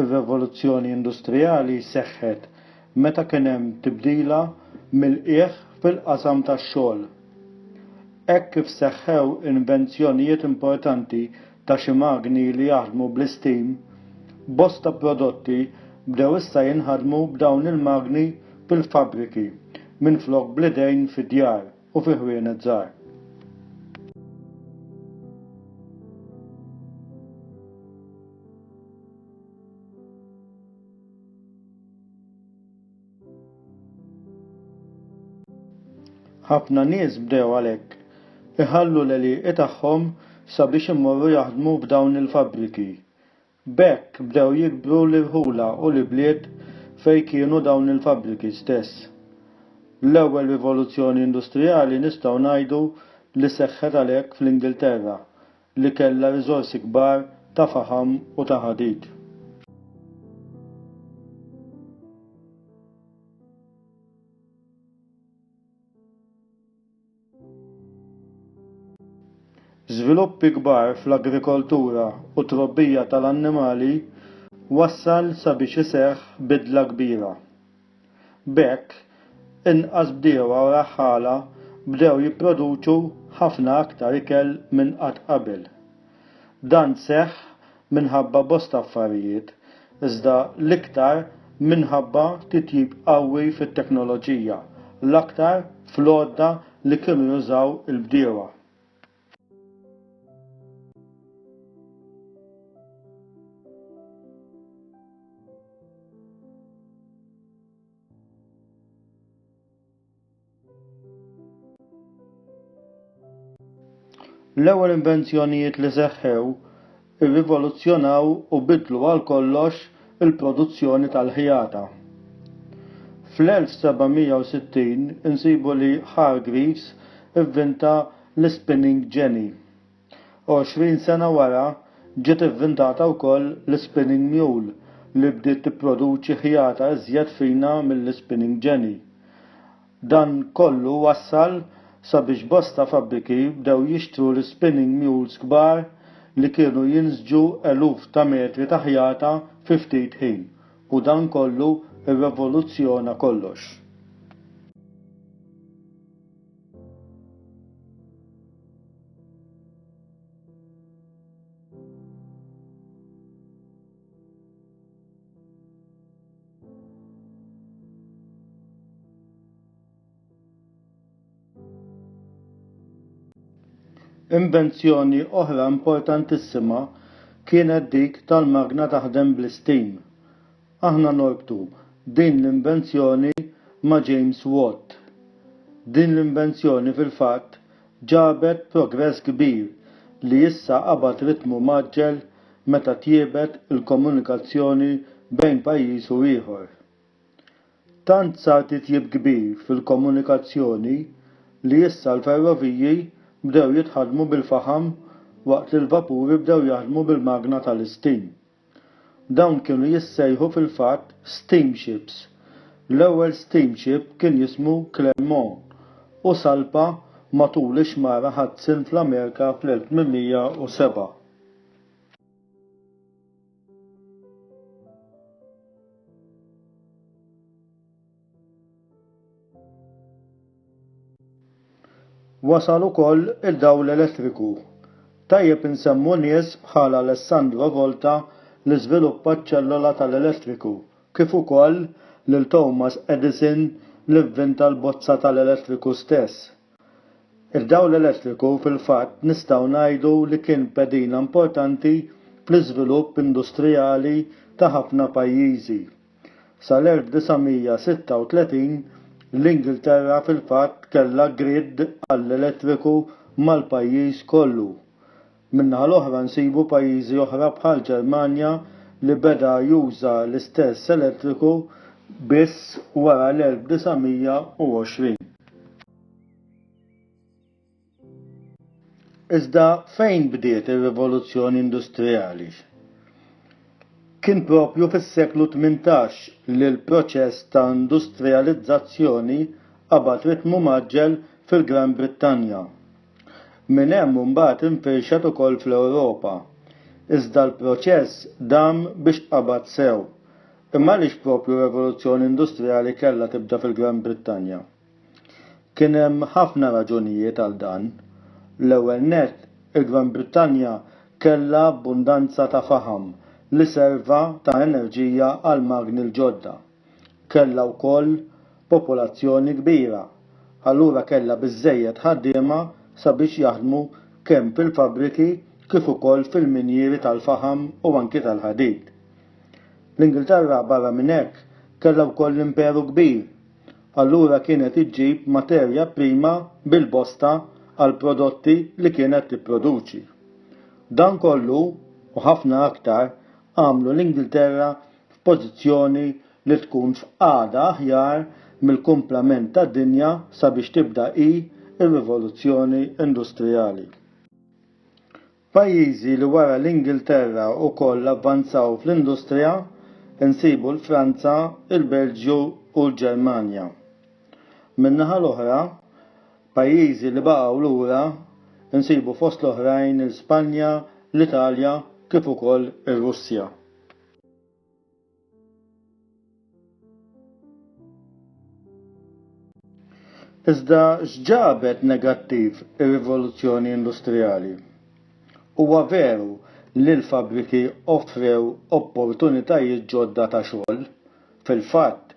Ir-Revoluzzjoni Industrijali seħħet meta kien hemm tibdila mill-qiegħ fil-qasam tax-xogħol. Hekk kif seħħew invenzjonijiet importanti ta' xi magni li jaħdmu bl-istim, bosta prodotti bdew issa jinħadmu b'dawn il-magni fil-fabbriki minflok bl-idejn fid-djar u fi ħwienet żgħar. Ħafna nies bdew għalhekk iħallu l-għelieq tagħhom sabiex imorru jaħdmu f'dawn il-fabbriki. B'hekk bdew jikbru l-irħula u l-ibliet fejn kienu dawn il-fabbriki stess. L-ewwel rivoluzzjoni industrijali nistgħu ngħidu li seħħet għalhekk fl-Ingilterra li kellha riżorsi kbar ta' faħam u ta' ħadid. Żviluppi kbar fl-agrikoltura u trobbija tal-annimali wassal sabiex iseħħ bidla kbira. B'hekk inqas bdiewa u raħħala bdew jipproduċu ħafna aktar ikel minn qatt qabel. Dan seħħ minħabba bosta affarijiet, iżda l-iktar minħabba titjib qawwi fit-teknoloġija, l-aktar fl-għodda li kienu jużaw il-bdiewa. L-ewwel invenzjonijiet li seħħew irrivoluzzjonaw u bidlu għal kollox il-produzzjoni tal-ħijata. Fl-1760 insibu li Hargreaves ivvinta l-spinning jenny. 20 sena wara ġiet ivvintata wkoll l-spinning mule li bdiet tipproduċi ħijata iżjed fina mill-spinning jenny. Dan kollu wassal sabiex bosta fabbriki bdew jixtru l-spinning mules kbar li kienu jinżġu eluf ta' metri ta' ħjata fi ftit ħin u dan kollu irrevoluzzjona kollox. Invenzjoni oħra importantissima kienet dik tal-magna taħdem bl-istim. Aħna norbtu din l-invenzjoni ma' James Watt. Din l-invenzjoni fil-fatt ġabet progress kbir li issa qabad ritmu maġġel meta tjiebet il-komunikazzjoni bejn pajjiż u ieħor. Tant sar titjib kbir fil-komunikazzjoni li issa l-ferroviji bdew jitħaddmu bil-faħam waqt li l-vapuri bdew jaħdmu bil-magna tal-istim. Dawn kienu jissejħu fil-fatt steamships. L-ewwel steamship kien jismu Clermont u salpa matul ix-xmara Hudson fl-Amerika fl-1807. Wasal ukoll id-dawl elettriku. Tajjeb insemmu nies bħal Alessandro Volta li żviluppa ċ-ċellola tal-elettriku, kif ukoll lil Thomas Edison li vvinta l-bozza tal-elettriku stess. Id-dawl elettriku fil-fatt nistgħu ngħidu li kien pedina importanti fl-iżvilupp industrijali ta' ħafna pajjiżi. Sal-1936 l-Ingilterra fil-fatt kellha grid għall-elettriku mal-pajjiż kollu. Min-naħa l-oħra nsibu pajjiżi oħra bħal Ġermanja li beda juża l-istess elettriku biss wara l-1920. Iżda fejn bdiet ir-rivoluzzjoni industrijali? Kien propju fis-seklu 18 li l-proċess ta' industrijalizzazzjoni qabad ritmu maġġel fil-Gran Brittanja. Minn hemm imbagħad infirxet ukoll fl-Ewropa. iżda l-proċess dam biex qabad sew. Imma għaliex propju rivoluzzjoni industrijali kellha tibda fil-Gran Brittanja. Kien hemm ħafna raġunijiet għal dan. L-ewwel nett, il-Gran Brittanja kellha abbundanza ta' faħam li serva ta' enerġija għal magni l-ġodda. Kellha wkoll popolazzjoni kbira, allura kellha biżżejjed ħaddiema sabiex jaħdmu kemm fil-fabbriki kif ukoll fil-minjieri tal-faħam u anki tal-ħadid. L-Ingilterra barra minn hekk kellha wkoll imperu kbir, allura kienet iġġib materja prima bil-bosta għal prodotti li kienet tipproduċi. Dan kollu u ħafna aktar għamlu l-Ingilterra f'pożizzjoni li tkun f'qagħda aħjar mill-kumplament tad-dinja sabiex tibda ir-Rivoluzzjoni Industrijali. Pajjiżi li wara l-Ingilterra wkoll avvanzaw fl-industrija insibu l-Franza, il-Belġju u l-Ġermanja. Min-naħa l-oħra, pajjiżi li baqgħu lura insibu fost l-oħrajn l-Spanja, l-Italja kif ukoll ir-Russja. Iżda x'ġabet negattiv ir-Rivoluzzjoni Industrijali? Huwa veru li l-fabbriki offrew opportunitajiet ġodda ta' xogħol. Fil-fatt,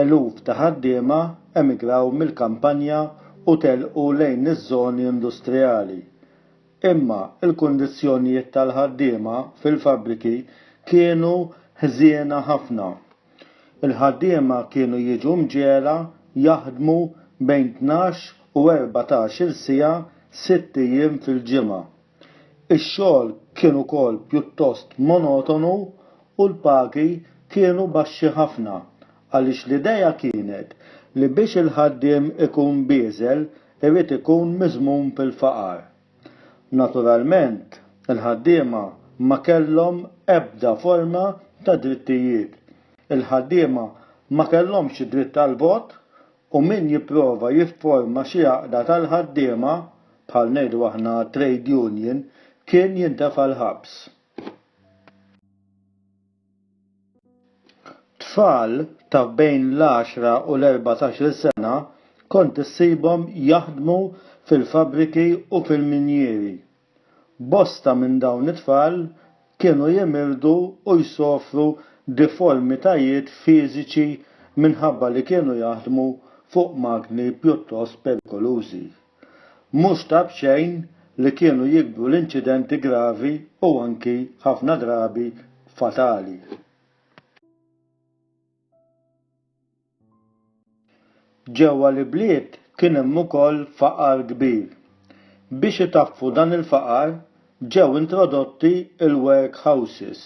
eluf ta' ħaddiema emigraw mill-kampanja u telqu lejn iż-żoni industrijali. Imma il-kundizzjonijiet tal-ħaddiema fil-fabbriki kienu ħżiena ħafna. Il-ħaddiema kienu jiġu mġiela jaħdmu bejn 12 u 14 siegħa 6 ijiem fil-ġimgħa. Ix-xogħol kien ukoll pjuttost monotonu u l-pagi kienu baxxi ħafna għaliex l-idea kienet li biex il-ħaddiem ikun bieżel irid ikun miżmum fil-faqar. Naturalment, il-ħaddiema ma kellhom ebda forma ta' drittijiet. Il-ħaddiema ma kellhomx dritt tal-vot u min jipprova jifforma xi għaqda tal-ħaddiema bħal ngħidu aħna trade union kien jintefa' l-ħabs. Tfal ta' bejn l-10 u l-14 sena kont issibhom jaħdmu fil-fabbriki u fil-minjieri. Bosta minn dawn it-tfal kienu jimirdu u jsofru deformitajiet fiżiċi minħabba li kienu jaħdmu fuq magni pjuttost perikolużi. Mhux ta' bxejn li kienu jikbru l-inċidenti gravi u anki ħafna drabi fatali. Ġewwa l-bliet kien hemm ukoll faqar kbir. Biex itaffu dan il-faqar ġew introdotti il-workhouses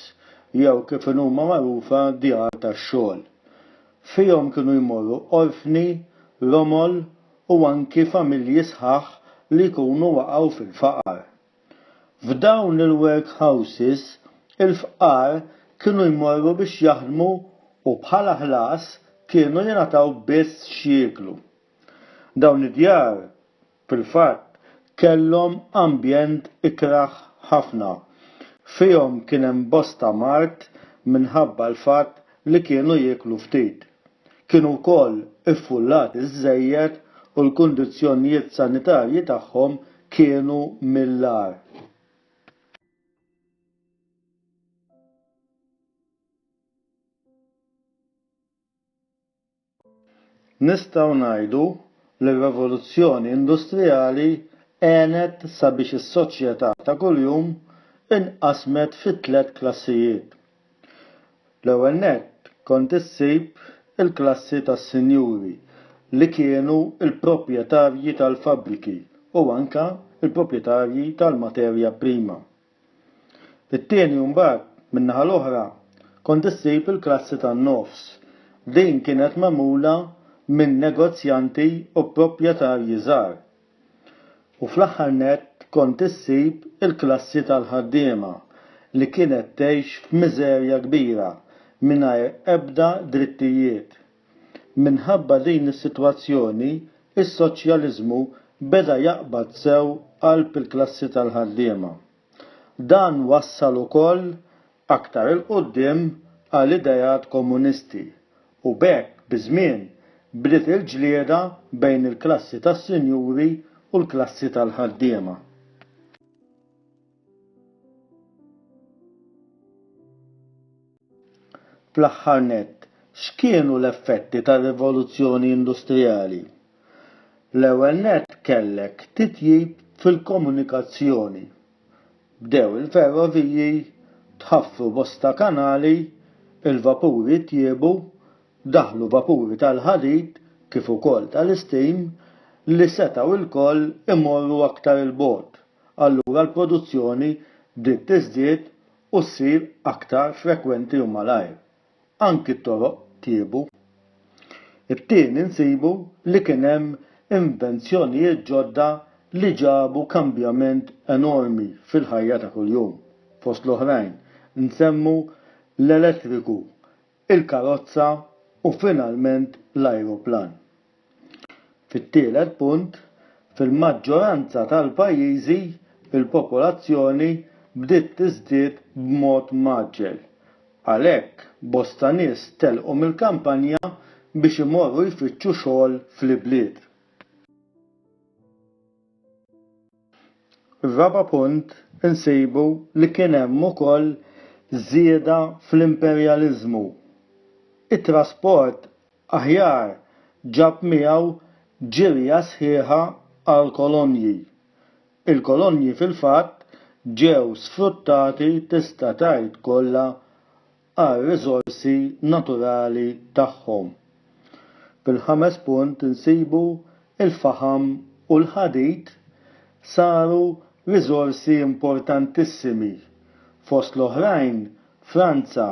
jew kif huma magħrufa djar tax-xogħol. Fihom kienu jmorru orfni, romol u anki familji sħaħ li jkunu waqgħu fil-faqar. F'dawn il-workhouses il-fqar kienu jmorru biex jaħdmu u bħala ħlas kienu jingħataw biss x'jieklu. Dawn id-djar fil-fatt kellhom ambjent ikraħ ħafna. Fihom kien hemm bosta mart minħabba l-fatt li kienu jieklu ftit. Kienu wkoll iffullati żejjed u l-kundizzjonijiet sanitarji tagħhom kienu mill-agħar. Nistgħu ngħidu li r-rivoluzzjoni industrijali għenet sabiex is-soċjetà ta' kuljum inqasmet fi 3 klassijiet. L-ewwel nett kont issib il-klassi tas-sinjuri li kienu il-proprjetarji tal-fabbriki u anka il-proprjetarji tal-materja prima. It-tieni mbagħad min-naħa l-oħra kont issib il-klassi tan-nofs. Din kienet magħmula minn negozjanti u proprjetarji żgħar. U fl-aħħar nett kont issib il-klassi tal-ħaddiema li kienet tgħix f'miżerja kbira mingħajr ebda drittijiet. Minħabba din is-sitwazzjoni, is-soċjaliżmu beda jaqbad sew qalb il-klassi tal-ħaddiema. Dan wassal ukoll aktar il-qudiem għal idejat komunisti u bekk biż-żmien bdiet il-ġlieda bejn il-klassi tas-sinjuri u l-klassi tal-ħaddiema. Fl-aħħar nett, x'kienu l-effetti tar-rivoluzzjoni industrijali? L-ewwel nett kellek titjib fil-komunikazzjoni. Bdew il-ferroviji, tħaffru bosta kanali, il-vapuri tjiebu, daħlu vapuri tal-ħadid kif ukoll tal-istim li setgħu lkoll imorru aktar il-bogħod. Allura l-produzzjoni bdiet tiżdied u ssir aktar frekwenti u malajr. Anki t-toroq tjiebu. It-tieni nsibu li kien hemm invenzjonijiet ġodda li ġabu kambjament enormi fil-ħajja ta' kuljum. Fost l-oħrajn nsemmu l-elettriku, il-karozza u finalment l-ajruplan. Fit-tielet punt, fil-maġġoranza tal-pajjiżi il-popolazzjoni bdiet tiżdied b'mod maġġel. Għalhekk bosta nies telqu mill-kampanja biex imorru jfittxu xogħol fl-ibliet. Ir-raba' punt insibu li kien hemm ukoll żieda fl-imperjaliżmu. It-trasport aħjar ġab miegħu ġirja sħiħa għal kolonji. Il-kolonji fil-fatt ġew sfruttati tista' tgħid kollha għal riżorsi naturali tagħhom. Fil-ħames punt insibu il-faħam u l-ħadid saru riżorsi importantissimi. Fost l-oħrajn Franza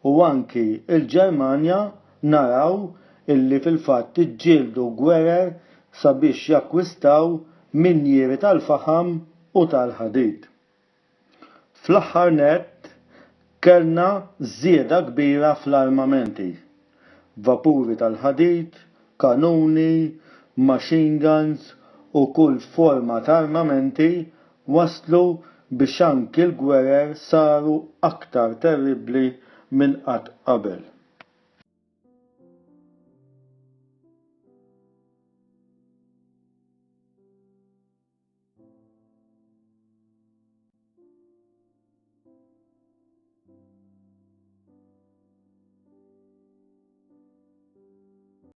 u anki il-Ġermanja naraw illi fil-fatt iġġieldu gwerer sabiex jakkwistaw minjieri tal-faħam u tal-ħadid. Fl-aħħar nett kellna żieda kbira fl-armamenti. Vapuri tal-ħadid, kanuni, machine guns u kull forma ta' armamenti waslu biex anki l-gwerer saru aktar terribbli minn qatt qabel.